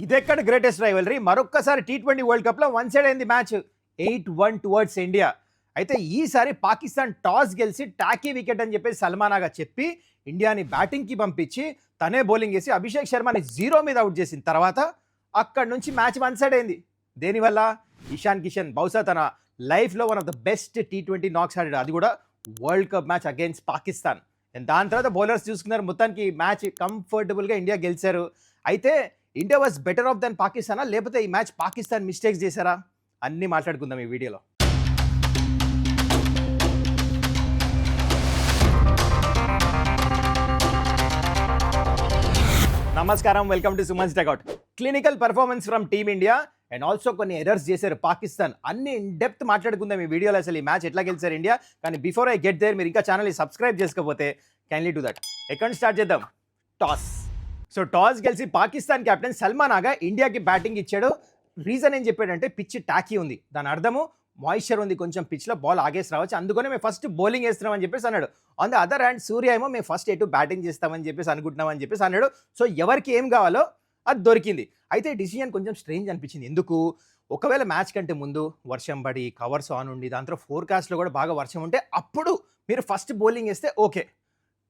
ఇదెక్కడ greatest rivalry. మరొక్కసారి T20 world కప్లో వన్ సైడ్ అయింది మ్యాచ్ 8-1 టువర్డ్స్ ఇండియా. అయితే ఈసారి పాకిస్తాన్ టాస్ గెలిచి టాకీ వికెట్ అని చెప్పేసి సల్మానాగా చెప్పి ఇండియాని బ్యాటింగ్కి పంపించి తనే బౌలింగ్ వేసి అభిషేక్ శర్మని 0 మీద అవుట్ చేసిన తర్వాత అక్కడ నుంచి మ్యాచ్ వన్ సైడ్ అయింది. దేనివల్ల? ఇషాన్ కిషన్ బహుశా తన లైఫ్లో వన్ ఆఫ్ ద బెస్ట్ టీ20 నాక్స్ ఆడాడు, అది కూడా world cup match against Pakistan. దాని తర్వాత బౌలర్స్ చూసుకున్నారు, మొత్తానికి మ్యాచ్ కంఫర్టబుల్గా ఇండియా గెలిచారు. అయితే India was better of than పాకిస్తానా, లేకపోతే ఈ మ్యాచ్ పాకిస్తాన్ మిస్టేక్స్ చేశారా? అన్నీ మాట్లాడుకుందాం ఈ వీడియోలో. నమస్కారం, welcome to Suman's tech out. Clinical performance from team India and also కొన్ని ఎర్రర్స్ చేశారు పాకిస్తాన్, అన్ని ఇన్ డెప్త్ మాట్లాడుకుందాం ఈ వీడియోలో. అసలు ఈ మ్యాచ్ ఎట్లా గెలిచారు ఇండియా. కానీ బిఫోర్ ఐ గెట్ దేర్, మీరు ఇంకా ఛానల్ని సబ్స్క్రైబ్ చేసుకోకపోతే కైండ్లీ డూ దట్. ఎక్కడ స్టార్ట్ చేద్దాం? టాస్. సో టాస్ గెలిచి పాకిస్తాన్ కెప్టెన్ సల్మాన్ ఆగా ఇండియాకి బ్యాటింగ్ ఇచ్చాడు. రీజన్ ఏం చెప్పాడంటే పిచ్ టాకీ ఉంది, దాని అర్థము మాయిశ్చర్ ఉంది కొంచెం పిచ్లో, బాల్ ఆగేసి రావచ్చు, అందుకనే మేము ఫస్ట్ బౌలింగ్ వేస్తున్నామని చెప్పేసి అన్నాడు. ఆన్ ద అదర్ హ్యాండ్ సూర్య ఏమో మేము ఫస్ట్ ఎటు బ్యాటింగ్ చేస్తామని చెప్పేసి అనుకుంటున్నామని చెప్పేసి అన్నాడు. సో ఎవరికి ఏం కావాలో అది దొరికింది. అయితే డిసిజన్ కొంచెం స్ట్రేంజ్ అనిపించింది. ఎందుకు? ఒకవేళ మ్యాచ్ కంటే ముందు వర్షం పడి కవర్స్ ఆన్ ఉండి దాంట్లో ఫోర్కాస్ట్లో కూడా బాగా వర్షం ఉంటే అప్పుడు మీరు ఫస్ట్ బౌలింగ్ వేస్తే ఓకే.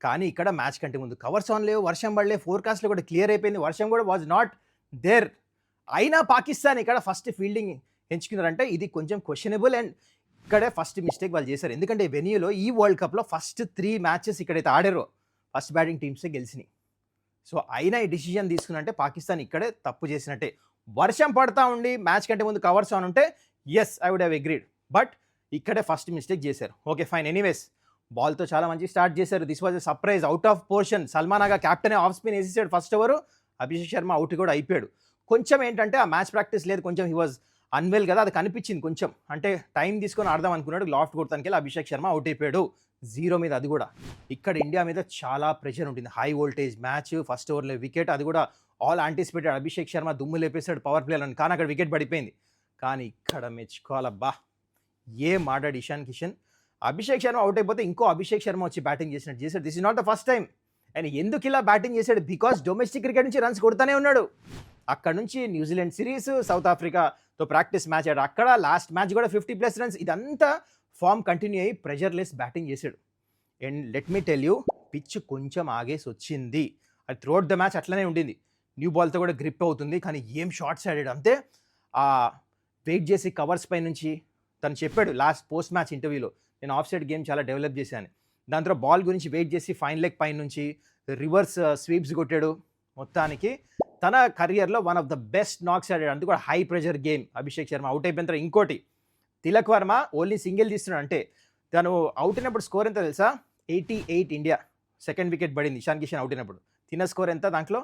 కానీ ఇక్కడ మ్యాచ్ కంటే ముందు కవర్స్ ఆన్ లేవు, వర్షం పడలే, ఫోర్కాస్ట్లో కూడా క్లియర్ అయిపోయింది, వర్షం కూడా వాజ్ నాట్ దేర్. అయినా పాకిస్తాన్ ఇక్కడ ఫస్ట్ ఫీల్డింగ్ ఎంచుకున్నారంటే ఇది కొంచెం క్వశ్చనబుల్. అండ్ ఇక్కడే ఫస్ట్ మిస్టేక్ వాళ్ళు చేశారు. ఎందుకంటే వెన్యూలో ఈ వరల్డ్ కప్లో ఫస్ట్ 3 మ్యాచెస్ ఇక్కడైతే ఆడారో ఫస్ట్ బ్యాటింగ్ టీమ్సే గెలిచినాయి. సో అయినా ఈ డిసిజన్ తీసుకున్నంటే పాకిస్తాన్ ఇక్కడే తప్పు చేసినట్టే. వర్షం పడతా ఉండి మ్యాచ్ కంటే ముందు కవర్స్ ఆన్ ఉంటే yes I would have agreed, but ఇక్కడే ఫస్ట్ మిస్టేక్ చేశారు. ఓకే ఫైన్, ఎనీవేస్ బాల్తో చాలా మంచి స్టార్ట్ చేశారు. This was a surprise, out of portion. Salman Agha captain off spin వేసేసాడు first over, Abhishek Sharma out కూడా అయిపోయాడు. కొంచెం ఏంటంటే ఆ మ్యాచ్ ప్రాక్టీస్ లేదు, కొంచెం హీ వాజ్ అన్వెల్ కదా, అది కనిపించింది కొంచెం. అంటే టైం తీసుకొని ఆడదాం అనుకున్నాడు, లాఫ్ట్ కొడతానికి వెళ్ళి అభిషేక్ శర్మ అవుట్ అయిపోయాడు 0 మీద. అది కూడా ఇక్కడ ఇండియా మీద చాలా ప్రెషర్ ఉంటుంది, హై వోల్టేజ్ మ్యాచ్, ఫస్ట్ ఓవర్లో వికెట్, అది కూడా ఆల్ యాంటిసిపేటెడ్. అభిషేక్ శర్మ దుమ్ము లేపేశాడు పవర్ ప్లేలను, కానీ అక్కడ వికెట్ పడిపోయింది. కానీ ఇక్కడ మెచ్చుకోవాలబ్బా, ఏం ఆడాడు ఇషాన్ కిషన్. అభిషేక్ శర్మ అవుట్ అయిపోతే ఇంకో అభిషేక్ శర్మ వచ్చి బ్యాటింగ్ చేసినట్టు చేశాడు. This is not the first time. And ఎందుకు ఇలా బ్యాటింగ్ చేశాడు? బికాస్ డొమెస్టిక్ క్రికెట్ నుంచి రన్స్ కొడుతూనే ఉన్నాడు. అక్కడ నుంచి న్యూజిలాండ్ సిరీస్, సౌత్ ఆఫ్రికాతో ప్రాక్టీస్ మ్యాచ్ ఆడాడు, అక్కడ లాస్ట్ మ్యాచ్ కూడా 50+ రన్స్. ఇదంతా ఫామ్ కంటిన్యూ అయ్యి ప్రెజర్లెస్ బ్యాటింగ్ చేశాడు. And let me tell you, pitch కొంచెం ఆగేసి వచ్చింది, అది త్రూఅవుట్ ద మ్యాచ్ అట్లనే ఉండింది. న్యూ బాల్తో కూడా గ్రిప్ అవుతుంది, కానీ ఏం షాట్స్ ఆడాడు అంతే. వెయిట్ చేసి కవర్స్ పై నుంచి తను చెప్పాడు లాస్ట్ పోస్ట్ మ్యాచ్ ఇంటర్వ్యూలో, నేను ఆఫ్ సైడ్ గేమ్ చాలా డెవలప్ చేశాను. దాంతో బాల్ గురించి వెయిట్ చేసి ఫైన్ లెగ్ పై నుంచి రివర్స్ స్వీప్స్ కొట్టాడు. మొత్తానికి తన కెరియర్లో వన్ ఆఫ్ ద బెస్ట్ నాక్స్ ఆడాడు, అందుకు కూడా high pressure game. Abhishek Sharma out అయిపోయిన తర్వాత ఇంకోటి, తిలక్ వర్మ ఓన్లీ సింగిల్ తీస్తున్నాడు. అంటే తను అవుట్ అయినప్పుడు స్కోర్ ఎంత తెలుసా? 88 ఇండియా. సెకండ్ వికెట్ పడింది ఇషాన్ కిషన్ అవుట్ అయినప్పుడు. తిన స్కోర్ ఎంత దాంట్లో?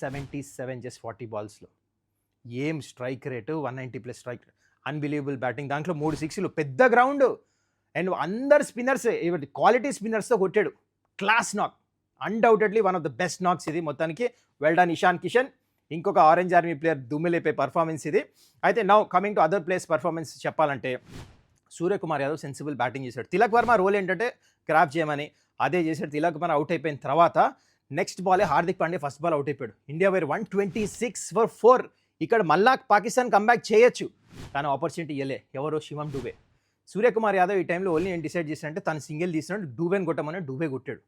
77, జస్ట్ 40 బాల్స్లో. ఏం strike rate, 190+ strike rate, unbelievable batting. దాంట్లో 3 సిక్స్లు, పెద్ద గ్రౌండ్, అండ్ అందరు స్పిన్నర్స్ క్వాలిటీ స్పిన్నర్స్తో కొట్టాడు. Class knock, undoubtedly one of the best knocks ఇది. మొత్తానికి వెల్ డన్ ఇషాన్ కిషన్. ఇంకొక ఆరెంజ్ ఆర్మీ ప్లేయర్ దుమ్ములేపే పర్ఫార్మెన్స్ ఇది. అయితే now coming to other players performance చెప్పాలంటే సూర్యకుమార్ యాదవ్ సెన్సిబుల్ బ్యాటింగ్ చేశాడు. తిలక్ వర్మ రోల్ ఏంటంటే క్రాప్ చేయమని, అదే చేశాడు. తిలక్ వర్మ అవుట్ అయిపోయిన తర్వాత నెక్స్ట్ బాలే Hardik Pandya first ball out అయిపోయాడు. India were 126 for 4. ఇక్కడ మళ్ళా పాకిస్తాన్ కంబ్యాక్ చేయొచ్చు, కానీ ఆపర్చునిటీ ఇవ్వలే. ఎవరో శివం డూబే. సూర్యకుమార్ యాదవ్ ఈ టైంలో ఓన్లీ ఏం డిసైడ్ చేశాడంటే తను సింగిల్ తీసినాడు, డూబేని కొట్టమని డూబే కొట్టాడు.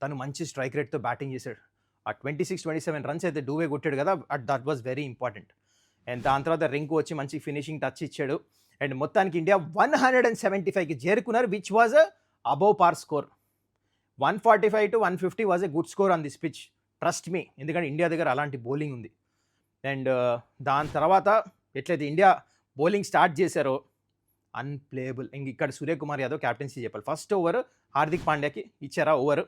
తను మంచి స్ట్రైక్ రేట్తో బ్యాటింగ్ చేశాడు. ఆ 26-27 రన్స్ అయితే డూబే కొట్టాడు కదా, that was very important. And దాని తర్వాత రింకు వచ్చి మంచి ఫినిషింగ్ టచ్ ఇచ్చాడు. అండ్ మొత్తానికి ఇండియా 175కి చేరుకున్నారు, విచ్ వాజ్ అబౌవ్ పార్ score. 145 to 150 was a good score on this pitch, trust me, ఎందుకంటే ఇండియా దగ్గర అలాంటి బౌలింగ్ ఉంది. అండ్ దాని తర్వాత ఎట్లయితే ఇండియా బౌలింగ్ స్టార్ట్ చేశారో అన్ప్లేయబుల్. ఇంక ఇక్కడ సూర్యకుమార్ యాదవ్ క్యాప్టెన్సీ చెప్పాలి. ఫస్ట్ ఓవర్ హార్దిక్ పాండ్యాకి ఇచ్చారా ఓవర్,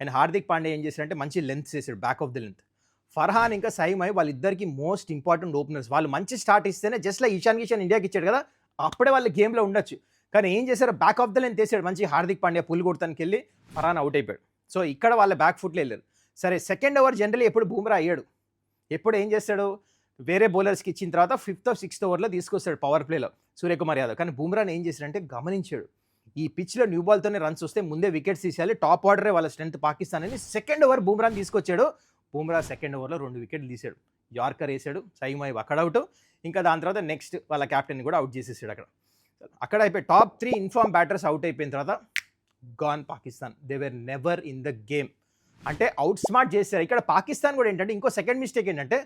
అండ్ హార్దిక్ పాండ్యా ఏం చేశారంటే మంచి లెంత్ చేశాడు, back of the length. Farhan ఇంకా సైమై వాళ్ళిద్దరికి మోస్ట్ ఇంపార్టెంట్ ఓపెనర్స్. వాళ్ళు మంచి స్టార్ట్ ఇస్తేనే, జస్ట్ లైక్ ఇషాన్ కిషన్ ఇండియాకి ఇచ్చాడు కదా, అప్పుడే వాళ్ళు గేమ్లో ఉండొచ్చు. కానీ ఏం చేశారు, బ్యాక్ ఆఫ్ ద లెంత్ వేసాడు మంచి. హార్దిక్ పాండ్యా పుల్ కొడతానికి వెళ్ళి ఫర్హాన్ అవుట్ అయిపోయాడు. సో ఇక్కడ వాళ్ళ బ్యాక్ ఫుట్లో వెళ్ళారు. సరే సెకండ్ ఓవర్ జనరల్లీ ఎప్పుడు బూమ్రా అయ్యాడు, ఎప్పుడు ఏం చేస్తాడు, వేరే బౌలర్స్కి ఇచ్చిన తర్వాత 5th or 6th ఓవర్లో తీసుకొస్తాడు పవర్ ప్లేలో సూర్యకుమార్ యాదవ్. కానీ బూమ్రాని ఏం చేశాడంటే గమనించాడు, ఈ పిచ్లో న్యూ బాల్తోనే రన్స్ వస్తే ముందే వికెట్స్ తీసేయాలి, టాప్ ఆర్డరే వాళ్ళ స్ట్రెంత్ పాకిస్తాన్ అని సెకండ్ ఓవర్ బూమ్రాని తీసుకొచ్చాడు. బూమ్రా సెకండ్ ఓవర్లో 2 వికెట్లు తీశాడు. యార్కర్ వేసాడు, సైమోయబ్ అక్కడ అవుట్. ఇంకా దాని తర్వాత నెక్స్ట్ వాళ్ళ క్యాప్టెన్ కూడా అవుట్ చేసేసాడు అక్కడ అయిపోయి టాప్ 3 ఇన్ఫార్మ్ బ్యాటర్స్ అవుట్ అయిపోయిన తర్వాత gone Pakistan. They were never in the game. అంటే అవుట్ స్మార్ట్ చేశారు. ఇక్కడ పాకిస్తాన్ కూడా ఏంటంటే ఇంకో సెకండ్ మిస్టేక్ ఏంటంటే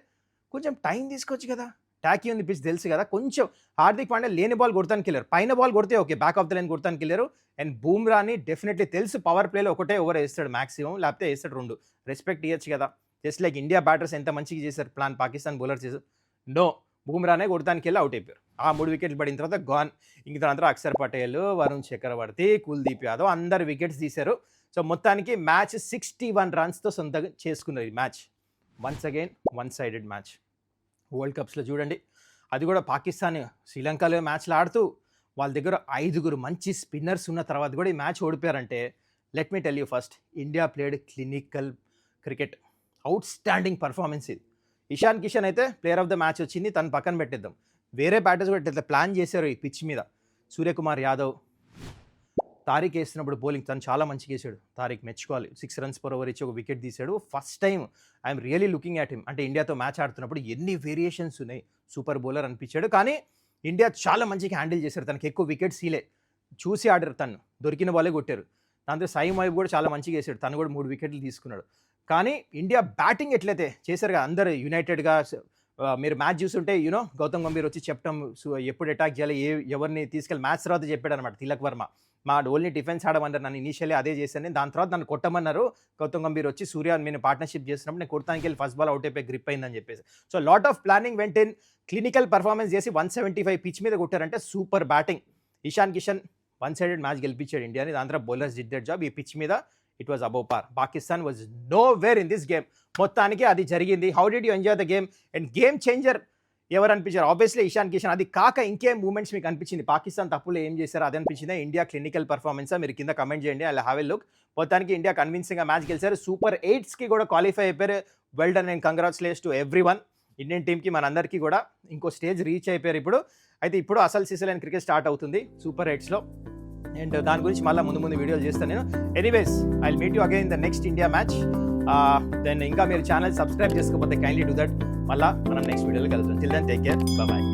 కొంచెం టైం తీసుకోవచ్చు కదా, టాకీ ఉంది పిచ్ తెలుసు కదా, కొంచెం హార్దిక్ పాండ్యా లేని బాల్ కొడతానికి వెళ్ళారు, పైన బాల్ కొడితే okay, back of the line కొడతానికి వెళ్ళారు. అండ్ బూమ్రాని డెఫినెట్లీ తెలుసు పవర్ ప్లేలో ఒకటే ఓవర్ వేస్తాడు మ్యాక్సిమం, లేకపోతే వేస్తాడు 2. రెస్పెక్ట్ ఇవ్వచ్చు కదా, జస్ట్ లైక్ ఇండియా బ్యాటర్స్ ఎంత మంచిగా చేశారు ప్లాన్, పాకిస్తాన్ బౌలర్ చేశారు. నో, బూమ్రానే కొడతానికి వెళ్ళి అవుట్ అయిపోయారు. ఆ 3 వికెట్లు పడిన తర్వాత గాన్. ఇంక తర్వాత అక్షర్ పటేల్, వరుణ్ చక్రవర్తి, కుల్దీప్ యాదవ్ అందరు వికెట్స్ తీశారు. సో మొత్తానికి మ్యాచ్ 61 రన్స్తో సొంతంగా చేసుకున్నారు ఈ match. Once again 1-sided match. World కప్స్లో చూడండి, అది కూడా పాకిస్తాన్ శ్రీలంకలో మ్యాచ్లు ఆడుతూ వాళ్ళ దగ్గర 5 మంచి స్పిన్నర్స్ ఉన్న తర్వాత కూడా ఈ మ్యాచ్ ఓడిపోయారంటే let me tell you first, India played clinical cricket. Outstanding performance ఇది. ఇషాన్ కిషన్ అయితే ప్లేయర్ ఆఫ్ ద మ్యాచ్ వచ్చింది, తను పక్కన పెట్టేద్దాం. వేరే బ్యాటర్స్ కూడా ఇట్లా ప్లాన్ చేశారు ఈ పిచ్ మీద. సూర్యకుమార్ యాదవ్, తారిక్ వేస్తున్నప్పుడు బౌలింగ్ తను చాలా మంచిగా వేసాడు. తారిక్ మెచ్చుకోవాలి, 6 runs per over ఇచ్చి ఒక వికెట్ తీశాడు. First time I'm really looking at him. అంటే ఇండియాతో మ్యాచ్ ఆడుతున్నప్పుడు ఎన్ని వేరియేషన్స్ ఉన్నాయి, సూపర్ బౌలర్ అనిపించాడు. కానీ ఇండియా చాలా మంచిగా హ్యాండిల్ చేశారు, తనకి ఎక్కువ వికెట్స్ ఈలే, చూసి ఆడారు, తను దొరికిన బాలే కొట్టారు. దాంతో సైమోయబ్ కూడా చాలా మంచిగా వేసాడు, తను కూడా 3 వికెట్లు తీసుకున్నాడు. కానీ ఇండియా బ్యాటింగ్ ఎట్లయితే చేశారు కదా, అందరు యునైటెడ్గా. మీరు మ్యాచ్ చూస్తుంటే యూనో గౌతమ్ గంభీర్ వచ్చి చెప్పడం ఎప్పుడు అటాక్ చేయాలి, ఎవరిని తీసుకెళ్ళి మ్యాచ్ తర్వాత చెప్పాడు అనమాట తిలక్ వర్మ. మా ఓన్లీ డిఫెన్స్ ఆడమన్నారు, నన్ను ఇనీషియల్లీ అదే చేశాను, దాని తర్వాత నన్ను కొట్టమన్నారు గౌతమ్ గంభీర్ వచ్చి. సూర్య నేను పార్ట్నర్షిప్ చేసినప్పుడు నేను కొడతానికి వెళ్ళి ఫస్ట్ బాల్ అవుట్ అయిపోయి గ్రిప్ అయిందని చెప్పేసి. So lot of planning went in, clinical performance చేసి 175 పిచ్ మీద కొట్టారంటే super batting. Ishan Kishan 1-sided match గెలిపించాడు ఇండియాని. దాని తర్వాత బౌలర్స్ డిడ్ దట్ జాబ్. ఈ పిచ్ మీద it was above par. Pakistan was nowhere in this game. మొత్తానికి అది జరిగింది. How did you enjoy the game? And game changer ఎవరు అనిపించారు? ఆబ్వియస్లీ ఇషాన్ కిషన్. అది కాక ఇంకేం మూమెంట్స్ మీకు అనిపించింది? పాకిస్తాన్ తప్పులు ఏం చేశారో అది అనిపించిందా? ఇండియా క్లినికల్ పర్ఫార్మెన్సా? మీరు కింద కమెంట్ చేయండి, ఐ హ్యావ్ ఎ లుక్. మొత్తానికి ఇండియా కన్విన్సింగ్గా మ్యాచ్ గెలిచారు. సూపర్ 8కి కూడా క్వాలిఫై అయిపోయారు. Well done and congratulates to everyone. Indian టీమ్కి మనందరికీ కూడా ఇంకో స్టేజ్ రీచ్ అయిపోయారు ఇప్పుడు. అయితే ఇప్పుడు అసలు సిసలైన క్రికెట్ స్టార్ట్ అవుతుంది సూపర్ 8స్లో. అండ్ దాని గురించి మళ్ళీ ముందు వీడియోలు చేస్తాను నేను. Anyways, I will meet you again in the next India match. Then ఇంకా మీరు ఛానల్ సబ్స్క్రైబ్ చేసుకోకపోతే కైండ్లీ డూ దట్. మళ్ళీ మనం నెక్స్ట్ వీడియోలో కలుద్దాం. Till then take care, bye.